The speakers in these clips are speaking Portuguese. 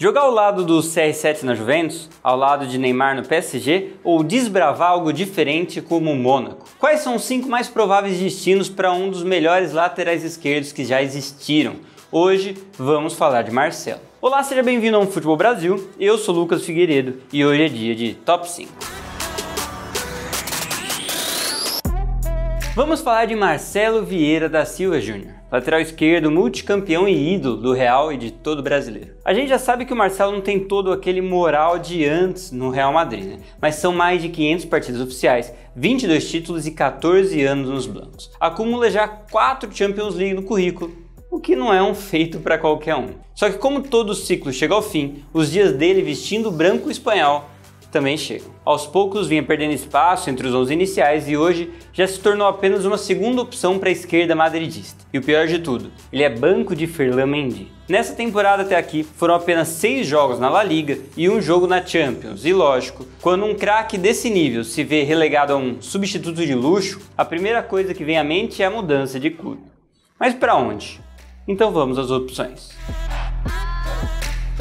Jogar ao lado do CR7 na Juventus, ao lado de Neymar no PSG ou desbravar algo diferente como o Mônaco? Quais são os 5 mais prováveis destinos para um dos melhores laterais esquerdos que já existiram? Hoje vamos falar de Marcelo. Olá, seja bem-vindo ao Futebol Brasil, eu sou Lucas Figueiredo e hoje é dia de Top 5. Vamos falar de Marcelo Vieira da Silva Júnior, lateral esquerdo, multicampeão e ídolo do Real e de todo brasileiro. A gente já sabe que o Marcelo não tem todo aquele moral de antes no Real Madrid, né? Mas são mais de 500 partidas oficiais, 22 títulos e 14 anos nos blancos. Acumula já 4 Champions League no currículo, o que não é um feito para qualquer um. Só que como todo ciclo chega ao fim, os dias dele vestindo o branco espanhol também chegam. Aos poucos vinha perdendo espaço entre os 11 iniciais e hoje já se tornou apenas uma segunda opção para a esquerda madridista. E o pior de tudo, ele é banco de Ferland Mendy. Nessa temporada até aqui foram apenas 6 jogos na La Liga e 1 jogo na Champions. E lógico, quando um craque desse nível se vê relegado a um substituto de luxo, a primeira coisa que vem à mente é a mudança de clube. Mas para onde? Então vamos às opções.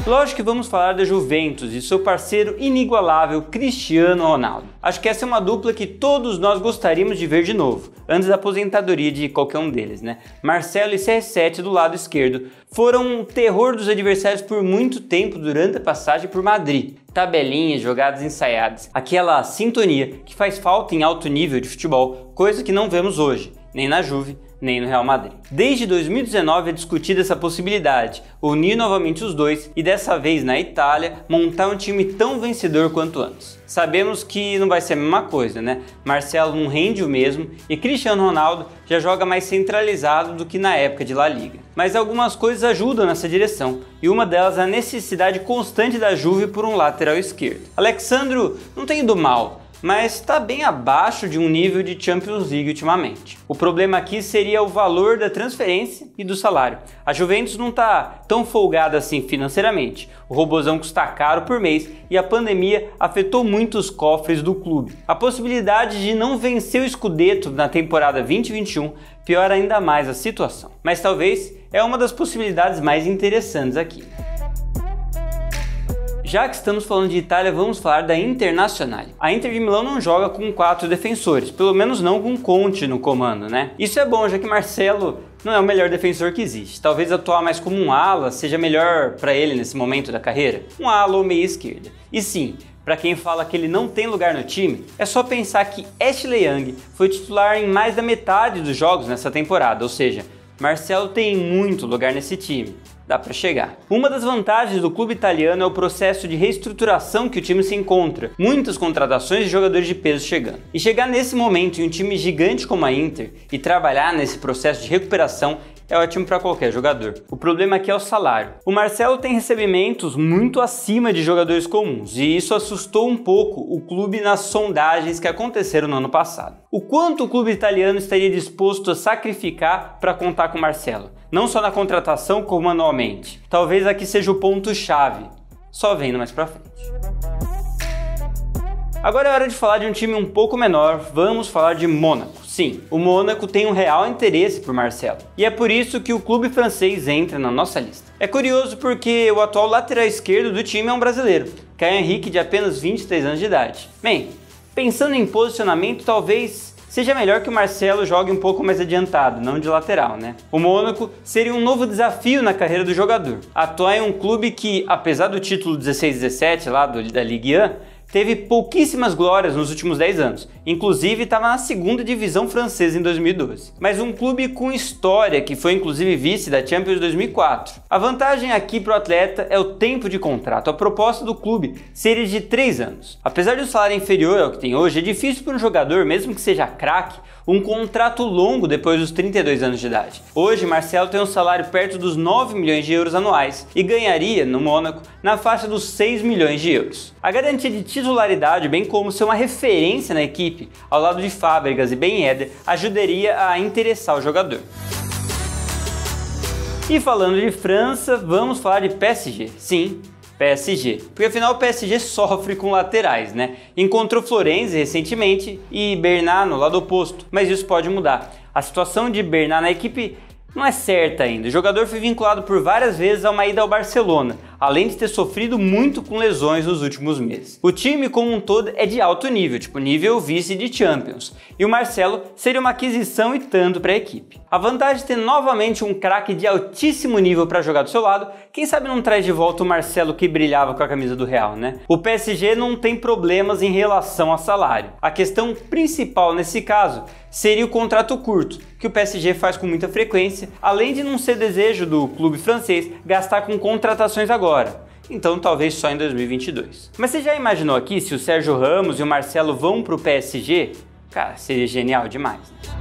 Lógico que vamos falar da Juventus e seu parceiro inigualável Cristiano Ronaldo. Acho que essa é uma dupla que todos nós gostaríamos de ver de novo, antes da aposentadoria de qualquer um deles, né? Marcelo e CR7 do lado esquerdo foram um terror dos adversários por muito tempo durante a passagem por Madrid. Tabelinhas, jogadas ensaiadas, aquela sintonia que faz falta em alto nível de futebol, coisa que não vemos hoje, nem na Juve, nem no Real Madrid. Desde 2019 é discutida essa possibilidade, unir novamente os dois e dessa vez na Itália montar um time tão vencedor quanto antes. Sabemos que não vai ser a mesma coisa, né? Marcelo não rende o mesmo e Cristiano Ronaldo já joga mais centralizado do que na época de La Liga. Mas algumas coisas ajudam nessa direção e uma delas é a necessidade constante da Juve por um lateral esquerdo. Alex Sandro não tem ido mal, mas está bem abaixo de um nível de Champions League ultimamente. O problema aqui seria o valor da transferência e do salário. A Juventus não está tão folgada assim financeiramente, o robozão custa caro por mês e a pandemia afetou muito os cofres do clube. A possibilidade de não vencer o Scudetto na temporada 2021 piora ainda mais a situação, mas talvez é uma das possibilidades mais interessantes aqui. Já que estamos falando de Itália, vamos falar da Internazionale. A Inter de Milão não joga com 4 defensores, pelo menos não com Conte no comando, né? Isso é bom, já que Marcelo não é o melhor defensor que existe. Talvez atuar mais como um ala seja melhor para ele nesse momento da carreira. Um ala ou meia esquerda. E sim, para quem fala que ele não tem lugar no time, é só pensar que Ashley Young foi titular em mais da metade dos jogos nessa temporada, ou seja, Marcelo tem muito lugar nesse time. Dá para chegar. Uma das vantagens do clube italiano é o processo de reestruturação que o time se encontra. Muitas contratações de jogadores de peso chegando. E chegar nesse momento em um time gigante como a Inter e trabalhar nesse processo de recuperação é ótimo para qualquer jogador. O problema aqui é o salário. O Marcelo tem recebimentos muito acima de jogadores comuns e isso assustou um pouco o clube nas sondagens que aconteceram no ano passado. O quanto o clube italiano estaria disposto a sacrificar para contar com o Marcelo? Não só na contratação como anualmente. Talvez aqui seja o ponto-chave. Só vendo mais pra frente. Agora é hora de falar de um time um pouco menor, vamos falar de Mônaco. Sim, o Mônaco tem um real interesse por Marcelo. E é por isso que o clube francês entra na nossa lista. É curioso porque o atual lateral esquerdo do time é um brasileiro, Caio Henrique, de apenas 23 anos de idade. Bem, pensando em posicionamento, talvez seja melhor que o Marcelo jogue um pouco mais adiantado, não de lateral, né? O Mônaco seria um novo desafio na carreira do jogador. Atuar em um clube que, apesar do título 16-17 lá da Ligue 1, teve pouquíssimas glórias nos últimos 10 anos, inclusive estava na 2ª divisão francesa em 2012. Mas um clube com história, que foi inclusive vice da Champions 2004. A vantagem aqui para o atleta é o tempo de contrato. A proposta do clube seria de 3 anos. Apesar do salário inferior ao que tem hoje, é difícil para um jogador, mesmo que seja craque, um contrato longo depois dos 32 anos de idade. Hoje, Marcelo tem um salário perto dos 9 milhões de euros anuais e ganharia, no Mônaco, na faixa dos 6 milhões de euros. A garantia de titularidade, bem como ser uma referência na equipe, ao lado de Fábregas e Ben Yedder, ajudaria a interessar o jogador. E falando de França, vamos falar de PSG. Sim, PSG. Porque afinal o PSG sofre com laterais, né? Encontrou Florenzi recentemente e Bernat no lado oposto, mas isso pode mudar. A situação de Bernat na equipe não é certa ainda. O jogador foi vinculado por várias vezes a uma ida ao Barcelona, além de ter sofrido muito com lesões nos últimos meses. O time como um todo é de alto nível, tipo nível vice de Champions, e o Marcelo seria uma aquisição e tanto para a equipe. A vantagem de ter novamente um craque de altíssimo nível para jogar do seu lado, quem sabe não traz de volta o Marcelo que brilhava com a camisa do Real, né? O PSG não tem problemas em relação a salário. A questão principal nesse caso seria o contrato curto, que o PSG faz com muita frequência, além de não ser desejo do clube francês gastar com contratações agora. Então talvez só em 2022. Mas você já imaginou aqui se o Sérgio Ramos e o Marcelo vão pro PSG? Cara, seria genial demais, né?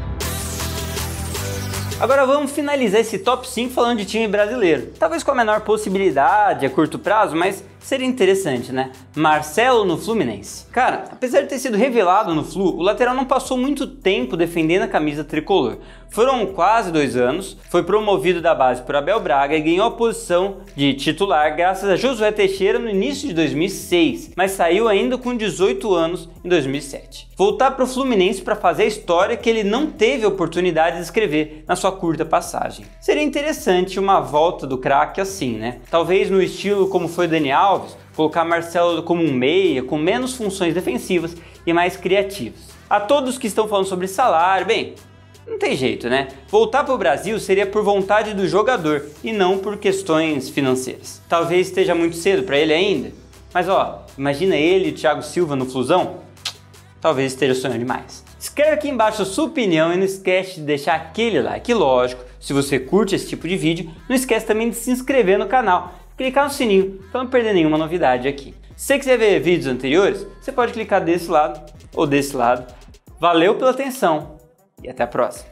Agora vamos finalizar esse top 5 falando de time brasileiro. Talvez com a menor possibilidade a curto prazo, mas seria interessante, né? Marcelo no Fluminense. Cara, apesar de ter sido revelado no Flu, o lateral não passou muito tempo defendendo a camisa tricolor. Foram quase 2 anos, foi promovido da base por Abel Braga e ganhou a posição de titular graças a Josué Teixeira no início de 2006, mas saiu ainda com 18 anos em 2007. Voltar para o Fluminense para fazer a história que ele não teve a oportunidade de escrever na sua curta passagem. Seria interessante uma volta do craque assim, né? Talvez no estilo como foi o Dani Alves, colocar Marcelo como um meia, com menos funções defensivas e mais criativos. A todos que estão falando sobre salário, bem, não tem jeito, né? Voltar para o Brasil seria por vontade do jogador e não por questões financeiras. Talvez esteja muito cedo para ele ainda, mas ó, imagina ele e o Thiago Silva no Flusão? Talvez esteja sonhando demais. Escreve aqui embaixo a sua opinião e não esquece de deixar aquele like. E lógico, se você curte esse tipo de vídeo, não esquece também de se inscrever no canal, clicar no sininho para não perder nenhuma novidade aqui. Se você quiser ver vídeos anteriores, você pode clicar desse lado ou desse lado. Valeu pela atenção! E até a próxima!